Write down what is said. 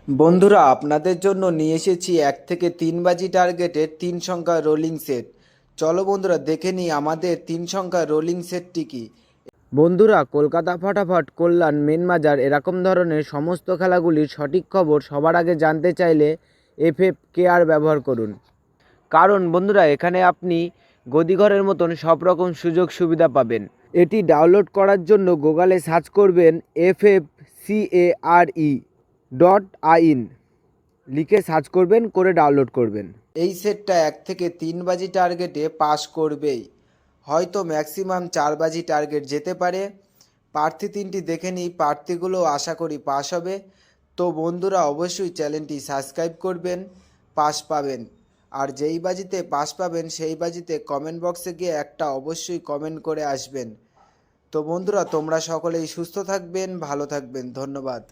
বন্ধুরা, আপনাদের জন্য নিয়ে এসেছি 1 থেকে 3 বাজি টার্গেটের 3 সংখ্যার রোলিং সেট। চলো বন্ধুরা, দেখে নিই আমাদের 3 সংখ্যার রোলিং সেটটি কি। বন্ধুরা, কলকাতা ফাটাফাট, কল্যাণ, মেন বাজার এরকম ধরনের সমস্ত খেলাগুলির সঠিক খবর সবার আগে জানতে চাইলে FFKR ব্যবহার করুন। কারণ বন্ধুরা, এখানে আপনি গদিঘরের মতন সব রকম সুযোগ সুবিধা পাবেন। এটি ডাউনলোড করার জন্য গুগলে সার্চ করবেন FFCARE.in, লিখে সার্চ করবেন, করে ডাউনলোড করবেন। এই সেটটা 1 থেকে 3 বাজি টার্গেটে পাস করবেই, হয়তো ম্যাক্সিমাম 4 বাজি টার্গেট যেতে পারে। প্রার্থী 3টি দেখে নিই, প্রার্থীগুলো আশা করি পাস হবে। তো বন্ধুরা, অবশ্যই চ্যানেলটি সাবস্ক্রাইব করবেন, পাস পাবেন। আর যেই বাজিতে পাস পাবেন সেই বাজিতে কমেন্ট বক্সে গিয়ে একটা অবশ্যই কমেন্ট করে আসবেন। তো বন্ধুরা, তোমরা সকলেই সুস্থ থাকবেন, ভালো থাকবেন, ধন্যবাদ।